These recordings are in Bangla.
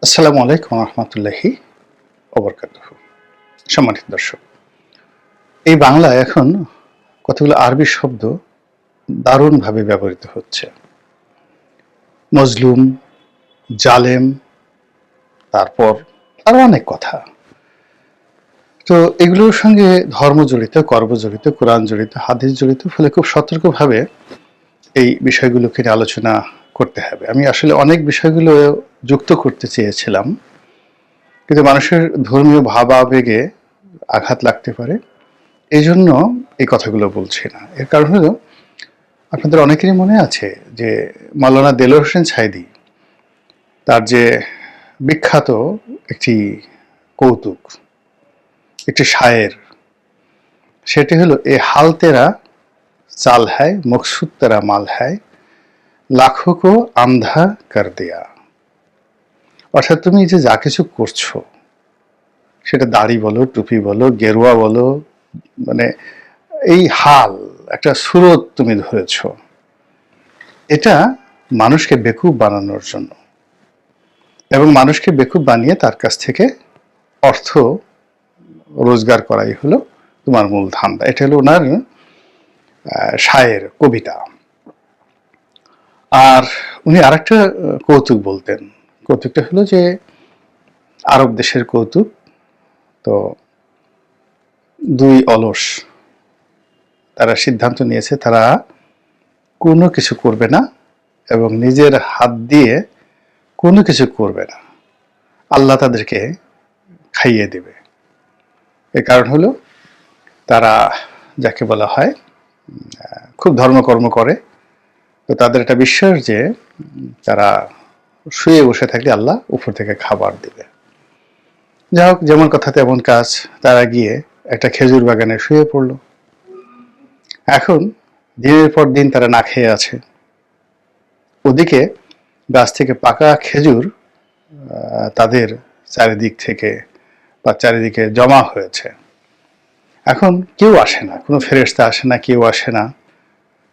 আসসালামু আলাইকুম রহমতুল্লাহি ওবরকাতুহু। সম্মানিত দর্শক, এই বাংলায় এখন কতগুলো আরবি শব্দ দারুণভাবে ব্যবহৃত হচ্ছে। মজলুম, জালেম, তারপর আরো অনেক কথা। তো এগুলোর সঙ্গে ধর্ম জড়িত, কর্ম জড়িত, কোরআন জড়িত, হাদিস জড়িত, ফলে খুব সতর্কভাবে এই বিষয়গুলোকে নিয়ে আলোচনা করতে হবে। আমি আসলে অনেক বিষয়গুলো যুক্ত করতে চেয়েছিলাম, কিন্তু মানুষের ধর্মীয় ভাবাবেগে আঘাত লাগতে পারে, এই জন্য এই কথাগুলো বলছি না। এর কারণ হলো, আপনাদের অনেকেরই মনে আছে যে মাওলানা দেলোয়ার হোসেন সাঈদী তার যে বিখ্যাত একটি কৌতুক, একটি শায়ের, সেটি হলো এ হাল তেরা চাল হ্যায় মকসুদ তেরা মাল হ্যায় লাখো কো আন্ধা কর দেয়া। অর্থাৎ তুমি যে যা কিছু করছো, সেটা দাড়ি বলো, টুপি বলো, গেরুয়া বলো, মানে এই হাল, একটা সুরত তুমি ধরেছ, এটা মানুষকে বেকুব বানানোর জন্য, এবং মানুষকে বেকুব বানিয়ে তার কাছ থেকে অর্থ রোজগার করাই হলো তোমার মূল ধান্দা। এটা হলো ওনার শায়ের, কবিতা। আর উনি আরেকটা কৌতুক বলতেন। কৌতুকটা হলো যে আরব দেশের কৌতুক। তো দুই অলস তারা সিদ্ধান্ত নিয়েছে তারা কোনো কিছু করবে না এবং নিজের হাত দিয়ে কোনো কিছু করবে না, আল্লাহ তাদেরকে খাইয়ে দেবে। এর কারণ হলো তারা যাকে বলা হয় খুব ধর্মকর্ম করে। তো তাদের একটা বিশ্বাস যে তারা শুয়ে বসে থাকলে আল্লাহ উপর থেকে খাবার দেবে। যাই হোক, যেমন কথা তেমন কাজ, তারা গিয়ে একটা খেজুর বাগানে শুয়ে পড়ল। এখন দিনের পর দিন তারা না খেয়ে আছে। ওদিকে গাছ থেকে পাকা খেজুর তাদের চারিদিক থেকে বা চারিদিকে জমা হয়েছে। এখন কেউ আসে না, কোনো ফেরেশতা আসে না, কেউ আসে না।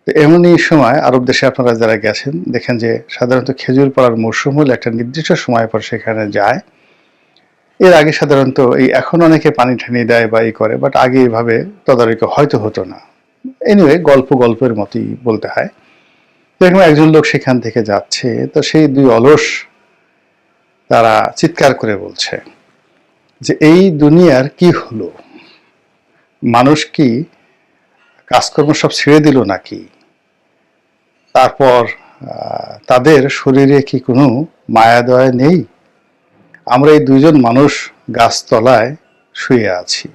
তো এমনই সময় আরব দেশে আপনারা যারা গেছেন দেখেন যে সাধারণত খেজুর পড়ার মৌসুম হলে একটা নির্দিষ্ট সময় পর সেখানে যায়। এর আগে সাধারণত এখন অনেকে পানি ঠানি দেয় বা করে, বাট আগে এভাবে তদারকি হয়তো হতো না। এনিওয়ে, গল্পের মতোই বলতে হয়। দেখুন, একজন লোক সেখান থেকে যাচ্ছে, তো সেই দুই অলস তারা চিৎকার করে বলছে যে এই দুনিয়ার কি হলো, মানুষ কি কাজকর্ম সব ছেড়ে দিল নাকি? তারপর তাদের শরীরে কি কোনো মায়া দয়া নেই? আমরা এই দুজন মানুষ গাছতলায় শুয়ে আছি,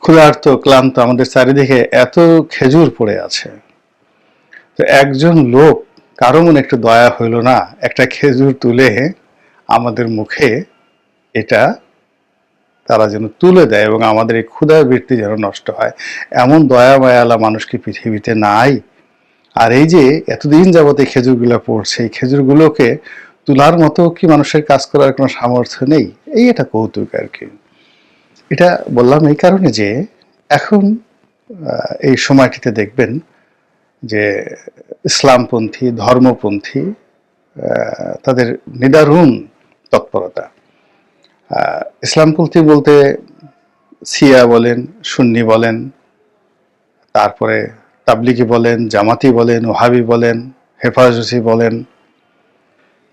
ক্ষুধার্ত ক্লান্ত, আমাদের চারিদিকে এত খেজুর পড়ে আছে। তো একজন লোক, কারো মনে একটু দয়া হইল না একটা খেজুর তুলে আমাদের মুখে এটা তারা যেন তুলে দেয় এবং আমাদের এই ক্ষুধার বৃত্তি যেন নষ্ট হয়? এমন দয়া মায়ালা মানুষ কি পৃথিবীতে নাই? আর এই যে এতদিন যাবত এই খেজুরগুলো পড়ছে, এই খেজুরগুলোকে তোলার মতো কি মানুষের কাজ করার কোনো সামর্থ্য নেই? এই এটা কৌতুক আর কি। এটা বললাম এই কারণে যে এখন এই সময়টিতে দেখবেন যে ইসলামপন্থী, ধর্মপন্থী, তাদের নিদারুণ তৎপরতা। ইসলামপন্থী বলতে শিয়া বলেন, সুন্নি বলেন, তারপরে তাবলিগি বলেন, জামাতি বলেন, ওহাবি বলেন, হেফাজতি বলেন,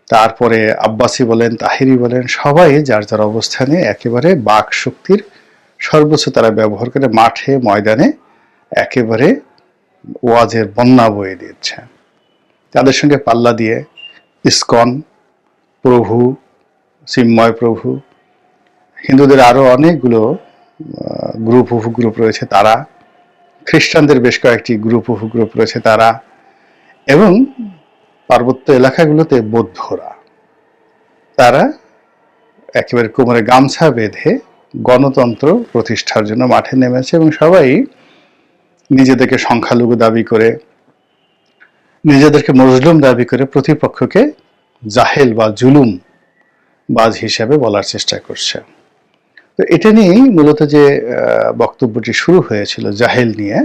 তারপরে আব্বাসি বলেন, তাহিরি বলেন, সবাই যার যার অবস্থানে একেবারে বাক শক্তির সর্বোচ্চ তারা ব্যবহার করে মাঠে ময়দানে একেবারে ওয়াজের বন্যা বয়ে দিচ্ছে। তাদের সঙ্গে পাল্লা দিয়ে ইসকন প্রভু, চিন্ময় প্রভু, হিন্দুদের আরো অনেকগুলো গ্রুপ রয়েছে তারা, খ্রিস্টানদের বেশ কয়েকটি গ্রুপ রয়েছে তারা, এবং পার্বত্য এলাকাগুলোতে বৌদ্ধরা, তারা একেবারে কোমরে গামছা বেঁধে গণতন্ত্র প্রতিষ্ঠার জন্য মাঠে নেমেছে এবং সবাই নিজেদেরকে সংখ্যালঘু দাবি করে, নিজেদেরকে মজলুম দাবি করে প্রতিপক্ষকে জাহেল বা জুলুম বাজ হিসাবে বলার চেষ্টা করছে। তো এটা নিয়েই মূলত যে বক্তব্যটি শুরু হয়েছিল জাহেল নিয়ে,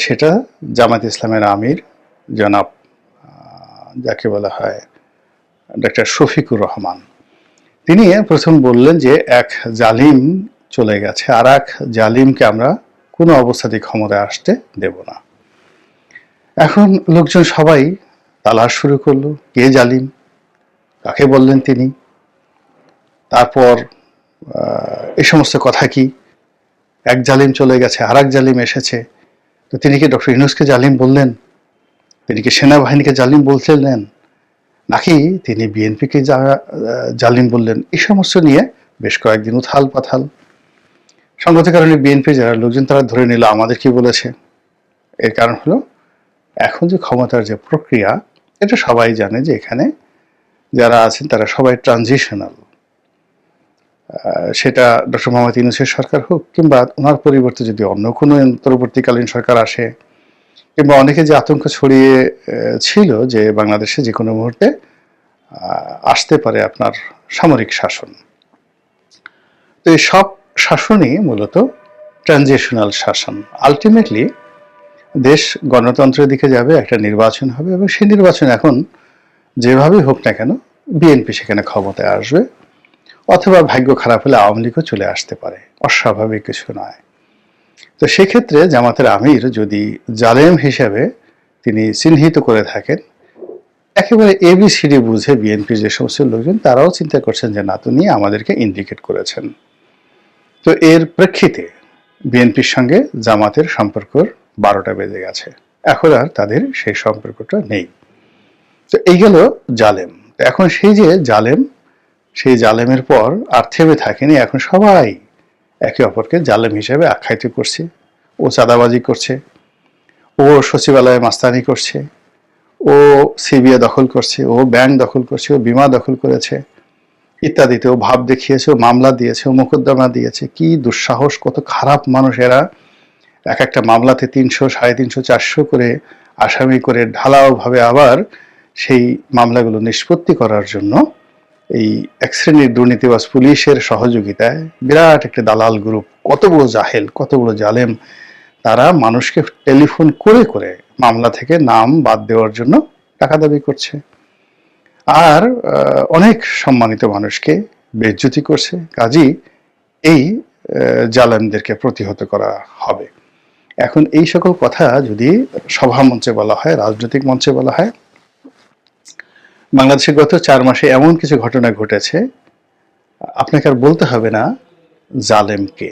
সেটা জামাত ইসলামের আমির জনাব যাকে বলা হয় ডক্টর শফিকুর রহমান। তিনি প্রথম বললেন যে এক জালিম চলে গেছে, আর এক জালিমকে আমরা কোনো অবস্থাতেই ক্ষমতায় আসতে দেব না। এখন লোকজন সবাই তালাশ শুরু করলো, কে জালিম, কাকে বললেন তিনি, তারপর এই সমস্ত কথা কি, এক জালিম চলে গেছে আর এক জালিম এসেছে, তো তিনি কি ডক্টর ইউনূসকে জালিম বললেন, তিনি কি সেনাবাহিনীকে জালিম বলছিলেন, নাকি তিনি বিএনপিকে জালিম বললেন? এই সমস্ত নিয়ে বেশ কয়েকদিন উথাল পাথাল। সঙ্গত কারণে বিএনপি যারা লোকজন তারা ধরে নিল আমাদের কি বলেছে। এর কারণ হলো এখন যে ক্ষমতার যে প্রক্রিয়া, এটা সবাই জানে যে এখানে যারা আছেন তারা সবাই ট্রানজিশনাল। সেটা ডক্টর মোহাম্মদ ইউনূসের সরকার হোক, কিংবা ওনার পরিবর্তে যদি অন্য কোনো অন্তর্বর্তীকালীন সরকার আসে, কিংবা অনেকে যে আতঙ্ক ছড়িয়ে ছিল যে বাংলাদেশে যে কোনো মুহূর্তে আসতে পারে আপনার সামরিক শাসন। তো এই সব শাসনই মূলত ট্রানজিশনাল শাসন। আলটিমেটলি দেশ গণতন্ত্রের দিকে যাবে, একটা নির্বাচন হবে, এবং সেই নির্বাচন এখন যেভাবেই হোক না কেন বিএনপি সেখানে ক্ষমতায় আসবে, অথবা ভাগ্য খারাপ হলে আওয়ামী লীগও চলে আসতে পারে, অস্বাভাবিক কিছু নয়। তো সেক্ষেত্রে জামাতের আমির যদি জালেম হিসেবে তিনি চিহ্নিত করে থাকেন, একেবারে এবিসিডি বুঝে বিএনপির যে সমস্ত লোকজন তারাও চিন্তা করছেন যে না, তো নিয়ে আমাদেরকে ইন্ডিকেট করেছেন। তো এর প্রেক্ষিতে বিএনপির সঙ্গে জামাতের সম্পর্ক 12টা বেজে গেছে, এখন আর তাদের সেই সম্পর্কটা নেই। তো এই গেল জালেম। এখন সেই যে জালেম, সেই জালেমের পর আর থেমে থাকেনি, এখন সবাই একে অপরকে জালেম হিসেবে আখ্যায়িত করছে। ও চাঁদাবাজি করছে, ও সচিবালয়ে মাস্তানি করছে, ও সিবিআই দখল করছে, ও ব্যাংক দখল করছে, ও বিমা দখল করেছে ইত্যাদিতে, ও ভাব দেখিয়েছে, ও মামলা দিয়েছে, ও মোকদ্দমা দিয়েছে। কি দুঃসাহস, কত খারাপ মানুষ এরা। এক একটা মামলাতে 300, 350, 400 করে আসামি করে ঢালাওভাবে আবার সেই মামলাগুলো নিষ্পত্তি করার জন্য এই এক শ্রেণীর দুর্নীতিবাজ পুলিশের সহযোগিতায় বিরাট একটা দালাল গ্রুপ, কত বড় জাহেল, কত বড় জালেম, তারা মানুষকে টেলিফোন করে করে মামলা থেকে নাম বাদ দেওয়ার জন্য টাকা দাবি করছে, আর অনেক সম্মানিত মানুষকে বেইজ্জতি করছে। কাজেই এই জালেমদেরকে প্রতিহত করা হবে। এখন এই সকল কথা যদি সভা মঞ্চে বলা হয়, রাজনৈতিক মঞ্চে বলা হয়, বাংলাদেশে গত 4 মাসে এমন কিছু ঘটনা ঘটেছে, আপনাকে আর বলতে হবে না জালেমকে।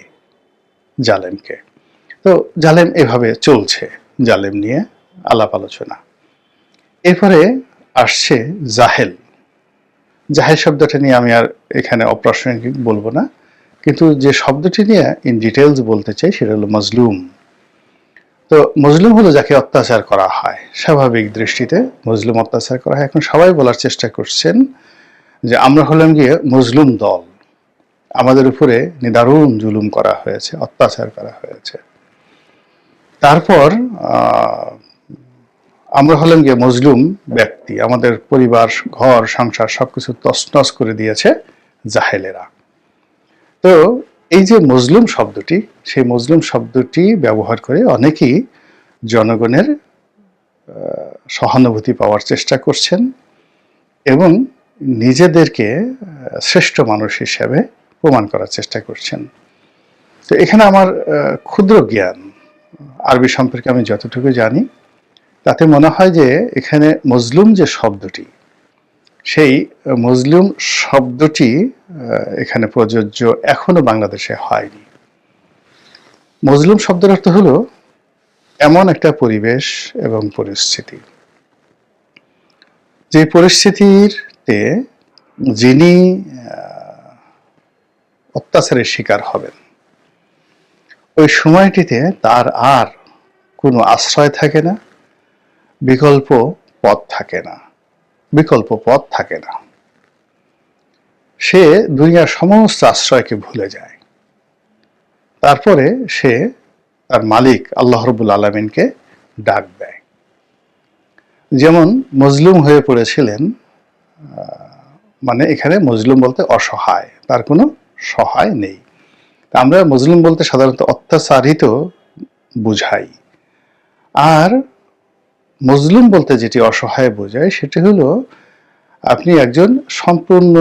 জালেমকে তো জালেম এভাবে চলছে, জালেম নিয়ে আলাপ আলোচনা। এরপরে আসছে জাহেল। জাহেল শব্দটা নিয়ে আমি আর এখানে অপ্রাসঙ্গিক বলবো না, কিন্তু যে শব্দটি নিয়ে ইন ডিটেলস বলতে চাই সেটা হলো মজলুম। তো মজলুম হলো যাকে অত্যাচার করা হয়, স্বাভাবিক দৃষ্টিতে মজলুম অত্যাচার করা হয়। এখন সবাই বলার চেষ্টা করছেন যে আমরা হলাম গিয়ে মজলুম দল, আমাদের উপরে নিদারুণ জুলুম করা হয়েছে, অত্যাচার করা হয়েছে। তারপর আমরা হলাম গিয়ে মজলুম ব্যক্তি, আমাদের পরিবার, ঘর, সংসার সবকিছু তছনছ করে দিয়েছে জাহেলেরা। তো এই যে মজলুম শব্দটি, সেই মজলুম শব্দটি ব্যবহার করে অনেকেই জনগণের সহানুভূতি পাওয়ার চেষ্টা করছেন এবং নিজেদেরকে শ্রেষ্ঠ মানুষ হিসেবে প্রমাণ করার চেষ্টা করছেন। তো এখানে আমার ক্ষুদ্র জ্ঞান, আরবি সম্পর্কে আমি যতটুকু জানি, তাতে মনে হয় যে এখানে মজলুম যে শব্দটি, সেই মজলুম শব্দটি এখানে প্রযোজ্য এখনো বাংলাদেশে হয়নি। মজলুম শব্দের অর্থ হলো এমন একটা পরিবেশ এবং পরিস্থিতি, যে পরিস্থিতিতে যিনি অত্যাচারের শিকার হবেন, ওই সময়টিতে তার আর কোনো আশ্রয় থাকে না, বিকল্প পথ থাকে না, বিকল্প পথ থাকে না। সে দুনিয়ার সমস্ত আশ্রয়কে ভুলে যায়। তারপরে সে তার মালিক আল্লাহ রাব্বুল আলামিনকে ডাক দেয়। যেমন মজলুম হয়ে পড়েছিলেন, মানে এখানে মজলুম বলতে অসহায়, তার কোনো সহায় নেই। আমরা মজলুম বলতে সাধারণত অত্যাচারিত বুঝাই, আর মজলুম বলতে যেটি অসহায় বোঝায় সেটি হলো আপনি একজন সম্পূর্ণ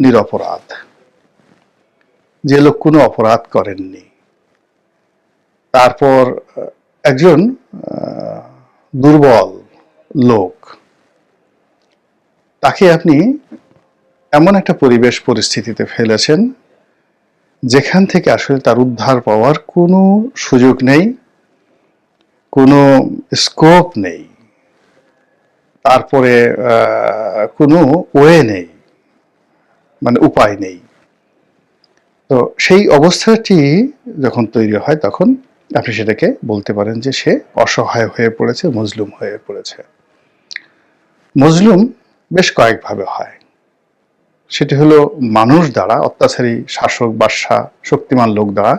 নিরপরাধ, যে লোক কোনো অপরাধ করেননি। তারপর একজন দুর্বল লোক, তাকে আপনি এমন একটা পরিবেশ পরিস্থিতিতে ফেলেছেন যেখান থেকে আসলে তার উদ্ধার পাওয়ার কোনো সুযোগ নেই, কোনো স্কোপ নেই, তারপরে কোনো ওয়ে নেই, মানে উপায় নেই। তো সেই অবস্থাটি যখন তৈরি হয় তখন আপনি সেটাকে বলতে পারেন যে সে অসহায় হয়ে পড়েছে, মজলুম হয়ে পড়েছে। মজলুম বেশ কয়েকভাবে হয়। সেটি হলো মানুষ দ্বারা, অত্যাচারী শাসক বাদশা শক্তিমান লোক দ্বারা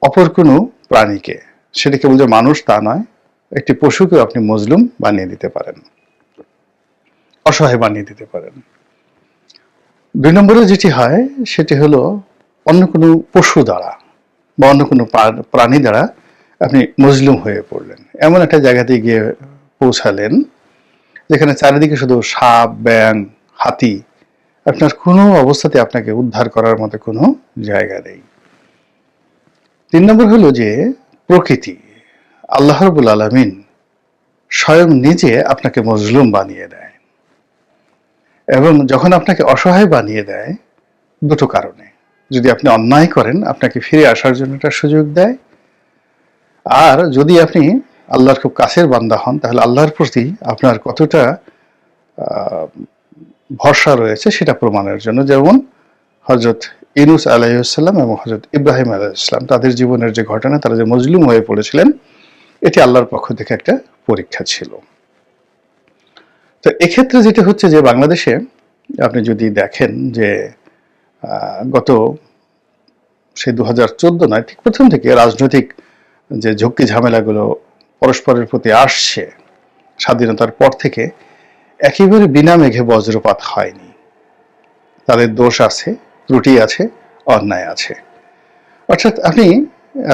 অপর কোনো প্রাণীকে, সেটি কেবল যে মানুষ তা নয়, একটি পশুকেও আপনি মজলুম বানিয়ে দিতে পারেন, অসহায় বানিয়ে দিতে পারেন। 2 নম্বরে যেটি হয় সেটি হলো অন্য কোনো পশু দ্বারা বা অন্য কোনো প্রাণী দ্বারা আপনি মজলুম হয়ে পড়লেন, এমন একটা জায়গাতে গিয়ে পৌঁছালেন যেখানে চারিদিকে শুধু সাপ, ব্যাঙ, হাতি, আপনার কোনো অবস্থাতে আপনাকে উদ্ধার করার মতো কোনো জায়গা নেই। 3 নম্বর হলো যে প্রকৃতি, আল্লাহ রাব্বুল আলামিন স্বয়ং নিজে আপনাকে মজলুম বানিয়ে দেয়, এবং যখন আপনাকে অসহায় বানিয়ে দেয় দুটো কারণে। যদি আপনি অন্যায় করেন আপনাকে ফিরে আসার জন্য একটা সুযোগ দেয়, আর যদি আপনি আল্লাহর খুব কাছের বান্দা হন তাহলে আল্লাহর প্রতি আপনার কতটা ভরসা রয়েছে সেটা প্রমাণের জন্য। যেমন হযরত ইউনূস আলাইহিস সালাম এবং হযরত ইব্রাহিম আলাইহিস সালাম, তাদের জীবনের যে ঘটনা, তারা যে মজলুম হয়ে পড়েছিলেন, এটি আল্লাহর পক্ষ থেকে একটা পরীক্ষা ছিল। তো এক্ষেত্রে যেটা হচ্ছে যে বাংলাদেশে আপনি যদি দেখেন যে গত সেই 2014 নয়, ঠিক প্রথম থেকে রাজনৈতিক যে ঝক্কি ঝামেলাগুলো পরস্পরের প্রতি আসছে স্বাধীনতার পর থেকে, একেবারে বিনা মেঘে বজ্রপাত হয়নি। তাদের দোষ আছে, ত্রুটি আছে, অন্যায় আছে। অর্থাৎ আপনি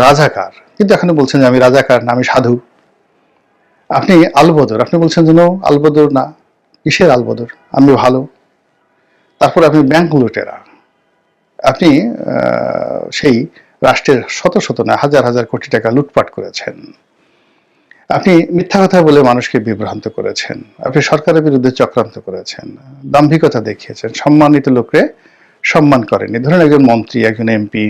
রাজাকার, কিন্তু এখনো বলছেন যে আমি রাজাকার না, আমি সাধু। আপনি আলবদর, আপনি বলছেন যে নো, আলবদর না, কিসের আলবদর, আমি ভালো। তারপর আপনি ব্যাংক লুটেরা, আপনি সেই রাষ্ট্রের শত শত না হাজার হাজার কোটি টাকা লুটপাট করেছেন। আপনি মিথ্যা কথা বলে মানুষকে বিভ্রান্ত করেছেন, আপনি সরকারের বিরুদ্ধে চক্রান্ত করেছেন, দাম্ভিকতা দেখিয়েছেন, সম্মানিত লোককে সম্মান করেননি। ধরেন একজন মন্ত্রী, একজন এমপি,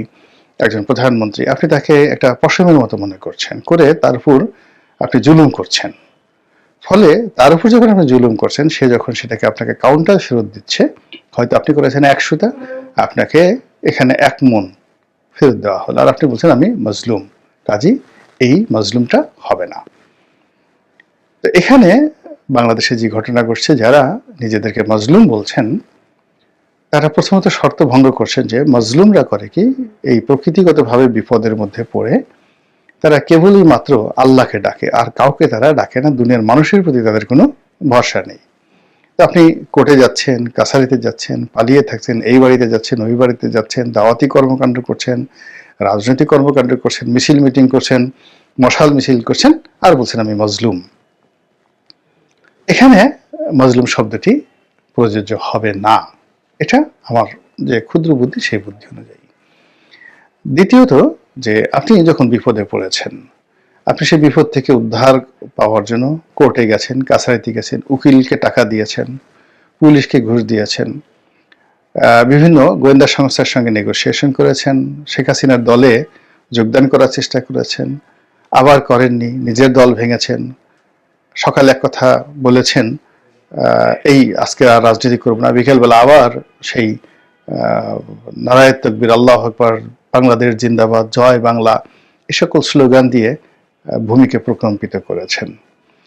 একজন প্রধানমন্ত্রী, আপনি তাকে একটা পশমের মতো মনে করছেন, করে তার উপর আপনি জুলুম করছেন। ফলে তার উপর যখন আপনি জুলুম করছেন, সে যখন সেটাকে আপনাকে কাউন্টার ফেরত দিচ্ছে, হয়তো আপনি করেছেন 100টা, আপনাকে এখানে 1 মণ ফেরত দেওয়া হলো, আর আপনি বলছেন আমি মজলুম, কাজী এই মজলুমটা হবে না। তো এখানে বাংলাদেশে যে ঘটনা ঘটছে, যারা নিজেদেরকে মজলুম বলছেন তারা প্রথমত শর্ত ভঙ্গ করছেন যে মজলুমরা করে কি, এই প্রকৃতিগতভাবে বিপদের মধ্যে পড়ে তারা কেবলই মাত্র আল্লাহকে ডাকে, আর কাউকে তারা ডাকে না। দুনিয়ার মানুষের প্রতি তাদের কোনো ভরসা নেই। তো আপনি কোর্টে যাচ্ছেন, কাছারিতে যাচ্ছেন, পালিয়ে থাকছেন, এই বাড়িতে যাচ্ছেন, ওই বাড়িতে যাচ্ছেন, দাওয়াতি কর্মকাণ্ড করছেন, রাজনৈতিক কর্মকাণ্ড করছেন, মিছিল মিটিং করছেন, মশাল মিছিল করছেন, আর বলছেন আমি মজলুম। এখানে মজলুম শব্দটি প্রযোজ্য হবে না, এটা আমার যে ক্ষুদ্র বুদ্ধি সেই বুদ্ধি অনুযায়ী। দ্বিতীয়ত, যে আপনি যখন বিপদে পড়েছেন, আপনি সেই বিপদ থেকে উদ্ধার পাওয়ার জন্য কোর্টে গেছেন, কাছারিতে গেছেন, উকিলকে টাকা দিয়েছেন, পুলিশকে ঘুষ দিয়েছেন, বিভিন্ন গোয়েন্দা সংস্থার সঙ্গে নেগোসিয়েশন করেছেন, শেখ হাসিনার দলে যোগদান করার চেষ্টা করেছেন, আবার করেননি, নিজের দল ভেঙেছেন, সকালে এক কথা বলেছেন, এই আজকে আর রাজনীতি করব না, বিকেলবেলা আবার সেই নারায়ে তাকবীর, আল্লাহু আকবার, বাংলাদেশ জিন্দাবাদ, জয় বাংলা, এই সকল স্লোগান দিয়ে ভূমিকে প্রকম্পিত করেছেন।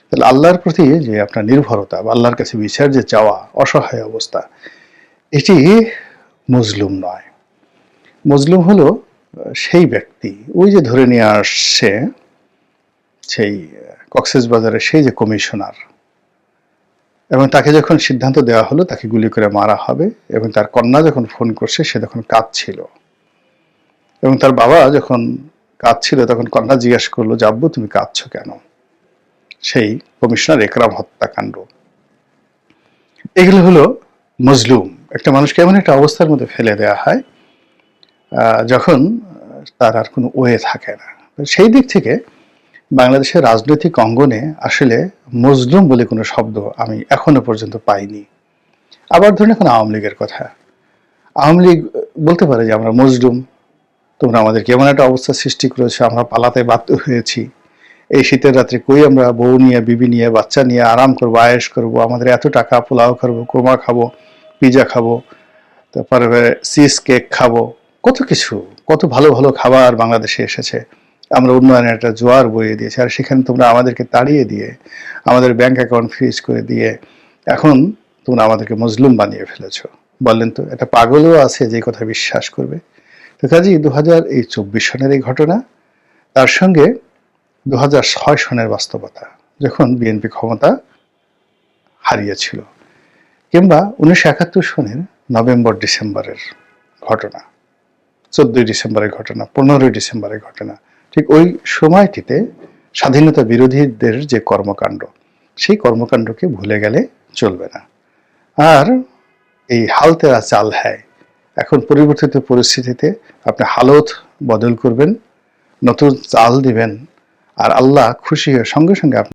তাহলে আল্লাহর প্রতি যে আপনার নির্ভরতা বা আল্লাহর কাছে বিচার যে চাওয়া, অসহায় অবস্থা, এটি মজলুম নয়। মজলুম হলো সেই ব্যক্তি, ওই যে ধরে নিয়ে আসছে সেই কক্সবাজারে সেই যে কমিশনার, এবং তাকে যখন সিদ্ধান্ত দেওয়া হলো তাকে গুলি করে মারা হবে, এবং তার কন্যা যখন ফোন করছে সে তখন কাঁদছিল, এবং তার বাবা যখন কাঁদছিল তখন কন্যা জিজ্ঞাসা করলো যে আব্বু তুমি কাঁদছো কেন? সেই কমিশনার একরাম হত্যাকাণ্ড। এগুলো হলো মজলুম। একটা মানুষকে এমন একটা অবস্থার মধ্যে ফেলে দেওয়া হয় যখন তার আর কোনো ওয়ে থাকে না। সেই দিক থেকে বাংলাদেশের রাজনৈতিক অঙ্গনে আসলে মজলুম বলে কোনো শব্দ আমি এখনো পর্যন্ত পাইনি। আবার ধরুন এখন আওয়ামী লীগের কথা, আওয়ামী লীগ বলতে পারে যে আমরা মজলুম, তোমরা আমাদেরকে এমন একটা অবস্থা সৃষ্টি করেছো, আমরা পালাতে বাধ্য হয়েছি, এই শীতের রাত্রে কই আমরা বউ নিয়ে বিবি নিয়ে বাচ্চা নিয়ে আরাম করবো, আয়েশ করবো, আমাদের এত টাকা, পোলাও খাবো, কোরমা খাবো, পিজা খাবো, তারপরে চিজ কেক খাবো, কত কিছু, কত ভালো ভালো খাবার বাংলাদেশে এসেছে, আমরা উন্নয়নের একটা জোয়ার বইয়ে দিয়েছি, আর সেখানে তোমরা আমাদেরকে তাড়িয়ে দিয়ে, আমাদের ব্যাংক অ্যাকাউন্ট ফ্রিজ করে দিয়ে এখন তোমরা আমাদেরকে মজলুম বানিয়ে ফেলেছো। বললেন তো এটা পাগলও আছে যে কথা বিশ্বাস করবে? তো কাজেই 2024 সনের এই ঘটনা, তার সঙ্গে 2006 সনের বাস্তবতা, যখন বিএনপি ক্ষমতা হারিয়েছিল, কিংবা 1971 সনের নভেম্বর ডিসেম্বরের ঘটনা, 14ই ডিসেম্বরের ঘটনা, 15ই ডিসেম্বরের ঘটনা, ঠিক ওই সময়টিতে স্বাধীনতা বিরোধীদের যে কর্মকাণ্ড, সেই কর্মকাণ্ডকে ভুলে গেলে চলবে না। আর এই হাল তেরা চাল হ্যায়, এখন পরিবর্তিত পরিস্থিতিতে আপনি হালত বদল করবেন, নতুন চাল দিবেন, আর আল্লাহ খুশি হয়ে সঙ্গে সঙ্গে